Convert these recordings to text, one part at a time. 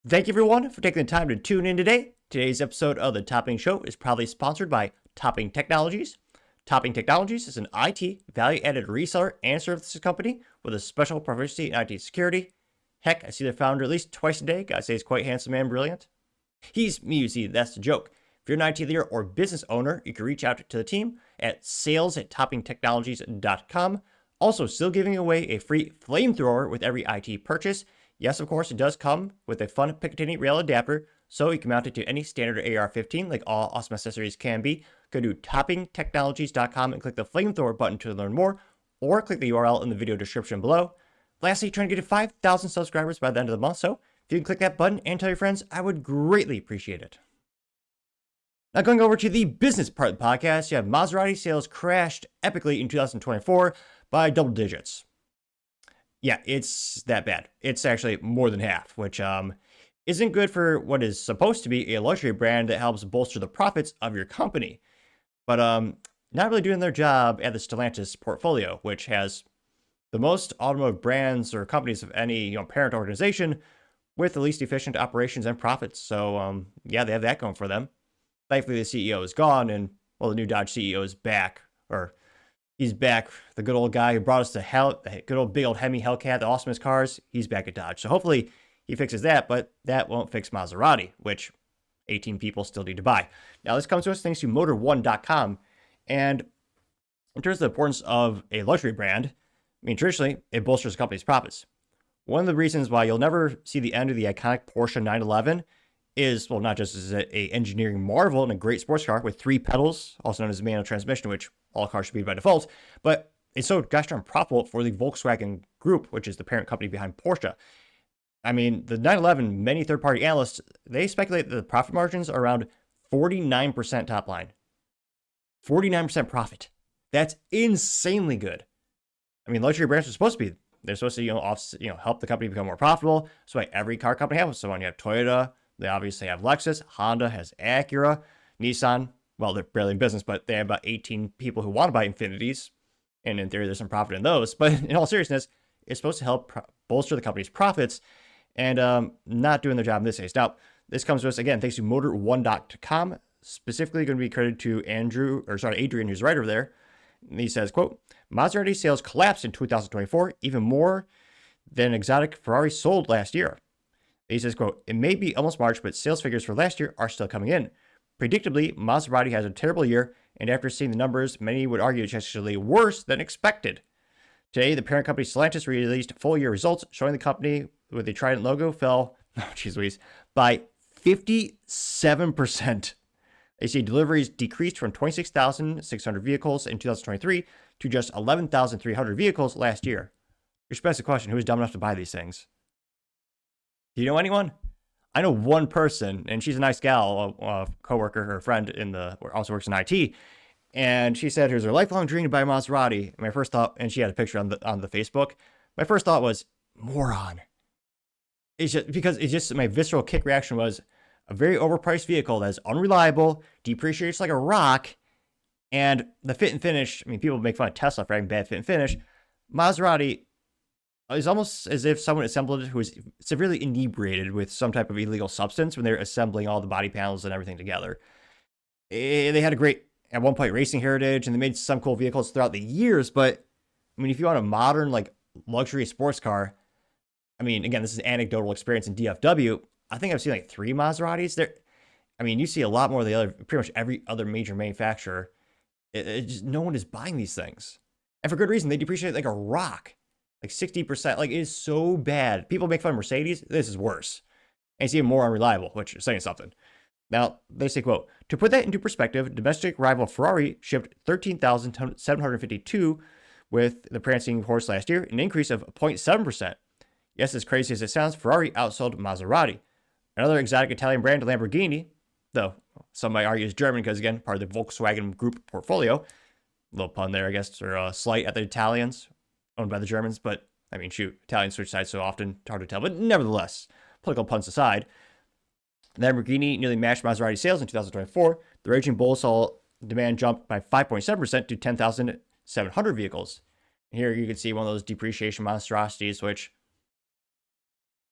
Thank you everyone for taking the time to tune in today. Today's episode of the Topping Show is proudly sponsored by Topping Technologies. Topping Technologies is an IT value-added reseller and services company with a special proficiency in IT security. Heck, I see their founder at least twice a day. Gotta say he's quite handsome and brilliant. He's me, you see, that's the joke. If you're an IT leader or business owner, you can reach out to the team at sales@toppingtechnologies.com. Also, still giving away a free flamethrower with every IT purchase. Yes, of course, it does come with a fun Picatinny rail adapter, so you can mount it to any standard AR-15 like all awesome accessories can be. Go to toppingtechnologies.com and click the flamethrower button to learn more, or click the URL in the video description below. Lastly, trying to get to 5,000 subscribers by the end of the month, so if you can click that button and tell your friends, I would greatly appreciate it. Now going over to the business part of the podcast, you have Maserati sales crashed epically in 2024 by double digits. Yeah, it's that bad. It's actually more than half, which isn't good for what is supposed to be a luxury brand that helps bolster the profits of your company. But not really doing their job at the Stellantis portfolio, which has the most automotive brands or companies of any parent organization with the least efficient operations and profits. So yeah, they have that going for them. Thankfully, the CEO is gone, and well, the new Dodge CEO is back, or he's back. The good old guy who brought us to hell, the good old big old Hemi Hellcat, the awesomest cars, he's back at Dodge. So hopefully he fixes that, but that won't fix Maserati, which 18 people still need to buy. Now, this comes to us thanks to Motor1.com. And in terms of the importance of a luxury brand, I mean, traditionally, it bolsters the company's profits. One of the reasons why you'll never see the end of the iconic Porsche 911 is, well, not just as an engineering marvel and a great sports car with 3 pedals, also known as manual transmission, which all cars should be by default, but it's so gosh darn profitable for the Volkswagen Group, which is the parent company behind Porsche. I mean, the 911, many third-party analysts, they speculate that the profit margins are around 49% top line. 49% profit. That's insanely good. I mean, luxury brands are supposed to be, they're supposed to, help the company become more profitable. That's why every car company has someone. You have Toyota, they obviously have Lexus, Honda has Acura, Nissan, well, they're barely in business, but they have about 18 people who want to buy Infinities. And in theory, there's some profit in those. But in all seriousness, it's supposed to help bolster the company's profits and not doing their job in this case. Now, this comes to us, again, thanks to Motor1.com, specifically going to be credited to Adrian, who's right over there. And he says, quote, Maserati sales collapsed in 2024, even more than exotic Ferrari sold last year. He says, quote, it may be almost March, but sales figures for last year are still coming in. Predictably, Maserati has a terrible year, and after seeing the numbers, many would argue it's actually worse than expected. Today, the parent company Stellantis released full-year results showing the company with the Trident logo fell, by 57%. They see deliveries decreased from 26,600 vehicles in 2023 to just 11,300 vehicles last year. Which begs the question, who is dumb enough to buy these things? Do you know anyone? I know one person, and she's a nice gal, a coworker, her friend also works in IT, and she said it was her lifelong dream to buy a Maserati. And my first thought, and she had a picture on the Facebook. My first thought was moron. My visceral kick reaction was a very overpriced vehicle that's unreliable, depreciates like a rock, and the fit and finish. I mean, people make fun of Tesla for having bad fit and finish. Maserati is almost as if someone assembled it who was severely inebriated with some type of illegal substance when they're assembling all the body panels and everything together. They had a great, at one point, racing heritage, and they made some cool vehicles throughout the years, but, I mean, if you want a modern, luxury sports car, I mean, again, this is anecdotal experience in DFW, I think I've seen 3 Maseratis. I mean, you see a lot more of the other, pretty much every other major manufacturer. No one is buying these things. And for good reason, they depreciate like a rock. 60%, it is so bad. People make fun of Mercedes. This is worse. And it's even more unreliable, which is saying something. Now, they say, quote, to put that into perspective, domestic rival Ferrari shipped 13,752 with the prancing horse last year, an increase of 0.7%. Yes, as crazy as it sounds, Ferrari outsold Maserati. Another exotic Italian brand, Lamborghini, though some might argue is German because, again, part of the Volkswagen Group portfolio. Little pun there, I guess, or a slight at the Italians, owned by the Germans, but I mean, shoot, Italians switch sides so often, it's hard to tell. But nevertheless, political puns aside, Lamborghini nearly matched Maserati sales in 2024. The Raging Bull saw demand jump by 5.7% to 10,700 vehicles. And here you can see one of those depreciation monstrosities, which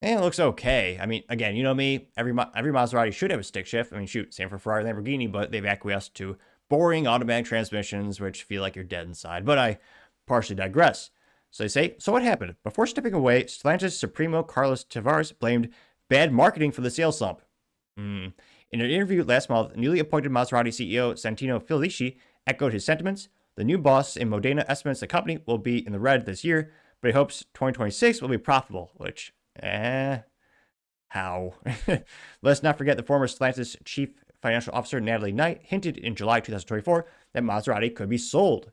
And it looks okay. I mean, again, you know me, every Maserati should have a stick shift. I mean, shoot, same for Ferrari and Lamborghini, but they've acquiesced to boring automatic transmissions, which feel like you're dead inside. But I partially digress. So they say, so what happened? Before stepping away, Stellantis Supremo Carlos Tavares blamed bad marketing for the sales slump. In an interview last month, newly appointed Maserati CEO Santino Felici echoed his sentiments. The new boss in Modena estimates the company will be in the red this year, but he hopes 2026 will be profitable, which, how? Let's not forget the former Stellantis chief financial officer Natalie Knight hinted in July 2024 that Maserati could be sold.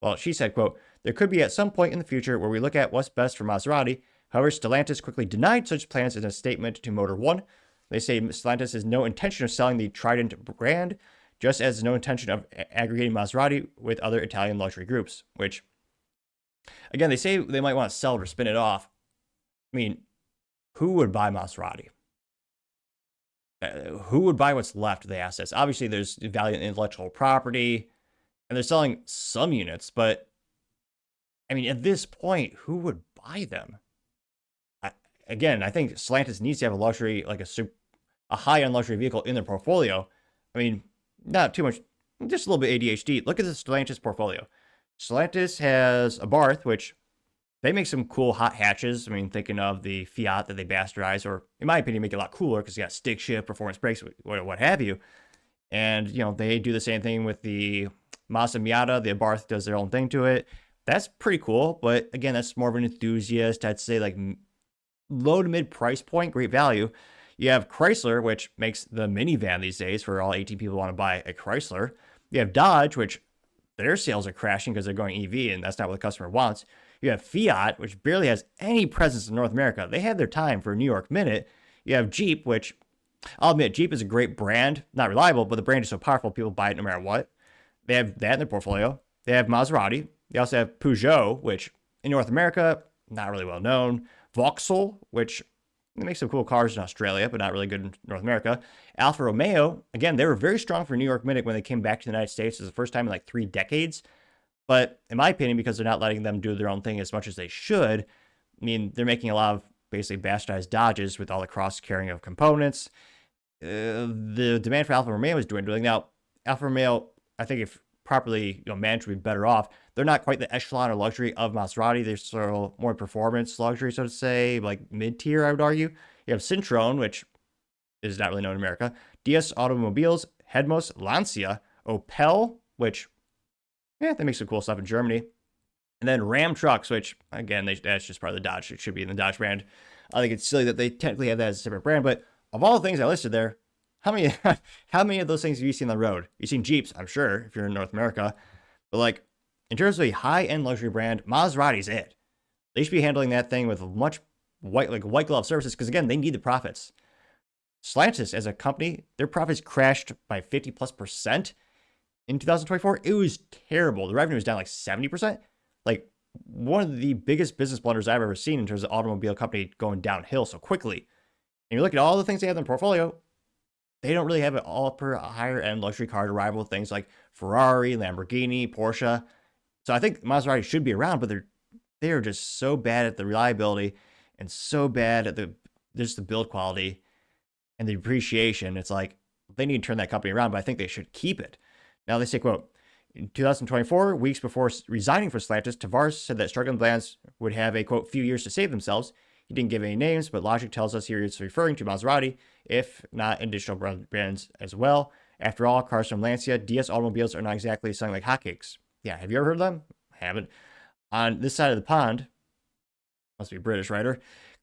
Well, she said, quote, there could be at some point in the future where we look at what's best for Maserati. However, Stellantis quickly denied such plans in a statement to Motor One. They say Stellantis has no intention of selling the Trident brand, just as no intention of aggregating Maserati with other Italian luxury groups, which, again, they say they might want to sell it or spin it off. I mean, who would buy Maserati? Who would buy what's left of the assets? Obviously, there's value in intellectual property, and they're selling some units, but I mean, at this point, who would buy them? Again, I think Stellantis needs to have a luxury, like a high-end luxury vehicle in their portfolio. I mean, not too much, just a little bit ADHD. Look at the Stellantis portfolio. Stellantis has a Barth, which they make some cool hot hatches. I mean, thinking of the Fiat that they bastardize, or in my opinion, make it a lot cooler because you got stick shift, performance brakes, what have you. And, you know, they do the same thing with the Mazda Miata. The Barth does their own thing to it. That's pretty cool. But again, that's more of an enthusiast. I'd say like low to mid price point, great value. You have Chrysler, which makes the minivan these days for all 18 people who want to buy a Chrysler. You have Dodge, which their sales are crashing because they're going EV, and that's not what the customer wants. You have Fiat, which barely has any presence in North America. They had their time for a New York Minute. You have Jeep, which I'll admit, Jeep is a great brand. Not reliable, but the brand is so powerful, people buy it no matter what. They have that in their portfolio. They have Maserati. They also have Peugeot, which in North America, not really well known. Vauxhall, which they make some cool cars in Australia, but not really good in North America. Alfa Romeo, again, they were very strong for New York Minute when they came back to the United States. It was the first time in like 3 decades. But in my opinion, because they're not letting them do their own thing as much as they should, I mean, they're making a lot of basically bastardized Dodges with all the cross-carrying of components. The demand for Alfa Romeo is dwindling. Now, Alfa Romeo, I think if properly managed, would be better off. They're not quite the echelon or luxury of Maserati. They're sort of more performance luxury, so to say, like mid-tier, I would argue. You have Citroen, which is not really known in America. DS Automobiles, Hedmos, Lancia, Opel, which, yeah, they make some cool stuff in Germany. And then Ram Trucks, which, again, that's just part of the Dodge. It should be in the Dodge brand. I think it's silly that they technically have that as a separate brand, but of all the things I listed there, how many of those things have you seen on the road? You've seen Jeeps, I'm sure, if you're in North America. But like, in terms of a high-end luxury brand, Maserati's it. They should be handling that thing with much white glove services, because again, they need the profits. Stellantis, as a company, their profits crashed by 50+% in 2024. It was terrible. The revenue was down like 70%. Like, one of the biggest business blunders I've ever seen in terms of automobile company going downhill so quickly. And you look at all the things they have in their portfolio, they don't really have an upper higher end luxury car to rival things like Ferrari, Lamborghini, Porsche. So I think Maserati should be around, but they are just so bad at the reliability and so bad at just the build quality and the depreciation. It's like they need to turn that company around, but I think they should keep it. Now they say, quote, in 2024, weeks before resigning for Stellantis, Tavares said that struggling brands would have a, quote, few years to save themselves. He didn't give any names, but logic tells us here it's referring to Maserati, if not additional brands as well. After all, cars from Lancia, DS automobiles are not exactly selling like hotcakes. Yeah, have you ever heard of them? I haven't. On this side of the pond, must be British, writer,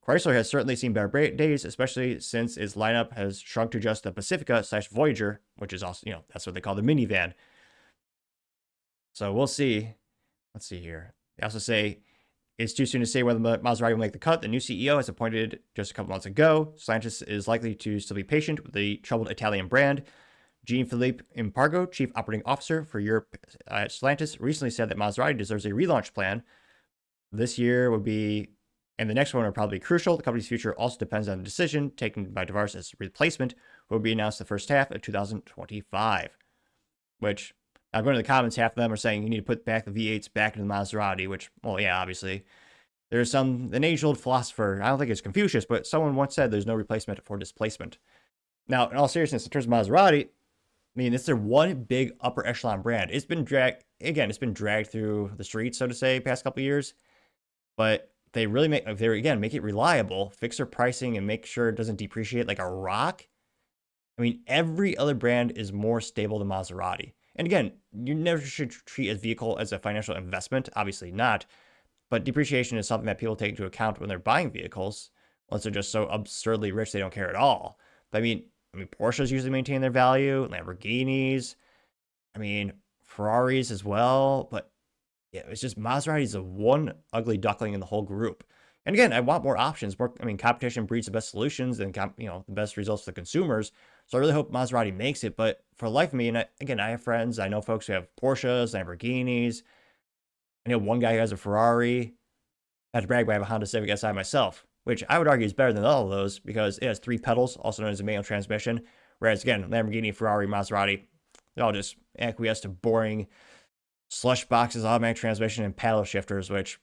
Chrysler has certainly seen better days, especially since its lineup has shrunk to just the Pacifica/Voyager, which is also, that's what they call the minivan. So we'll see. Let's see here. They also say it's too soon to say whether Maserati will make the cut. The new CEO has appointed just a couple months ago. Stellantis is likely to still be patient with the troubled Italian brand. Jean-Philippe Impargo, chief operating officer for Europe at Stellantis, recently said that Maserati deserves a relaunch plan. This year would be, and the next one are probably crucial. The company's future also depends on a decision taken by Tavares as replacement, who will be announced the first half of 2025. Which, I'm going to the comments, half of them are saying you need to put back the V8s back into the Maserati, which, well, yeah, obviously. There's an age-old philosopher, I don't think it's Confucius, but someone once said there's no replacement for displacement. Now, in all seriousness, in terms of Maserati, I mean, it's their one big upper echelon brand. It's been dragged through the streets, so to say, past couple of years. But they really make it reliable, fix their pricing, and make sure it doesn't depreciate like a rock. I mean, every other brand is more stable than Maserati. And again, you never should treat a vehicle as a financial investment. Obviously not. But depreciation is something that people take into account when they're buying vehicles, unless they're just so absurdly rich they don't care at all. But I mean, Porsches usually maintain their value, Lamborghinis, I mean, Ferraris as well. But yeah, it's just Maserati's the one ugly duckling in the whole group. And again, I want more options. Competition breeds the best solutions and the best results for the consumers. So I really hope Maserati makes it. But for the life of me, and I have friends, I know folks who have Porsches, Lamborghinis. I know one guy who has a Ferrari. I have to brag, but I have a Honda Civic Si myself, which I would argue is better than all of those because it has 3 pedals, also known as a manual transmission. Whereas again, Lamborghini, Ferrari, Maserati, they all just acquiesce to boring slush boxes, automatic transmission, and paddle shifters, which,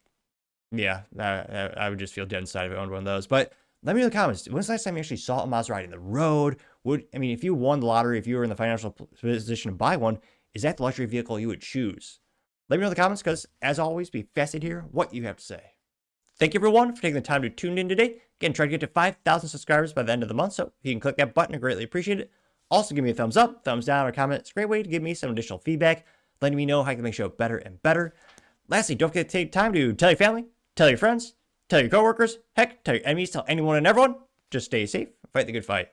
yeah, I would just feel dead inside if I owned one of those. But let me know in the comments, when's the last time you actually saw a Maserati in the road? If you won the lottery, if you were in the financial position to buy one, is that the luxury vehicle you would choose? Let me know in the comments because, as always, be fascinated to hear what you have to say. Thank you, everyone, for taking the time to tune in today. Again, try to get to 5,000 subscribers by the end of the month, so if you can click that button, I greatly appreciate it. Also, give me a thumbs up, thumbs down, or comment. It's a great way to give me some additional feedback, letting me know how I can make the show better and better. Lastly, don't forget to take time to tell your family, tell your friends, tell your coworkers, heck, tell your enemies, tell anyone and everyone. Just stay safe, fight the good fight.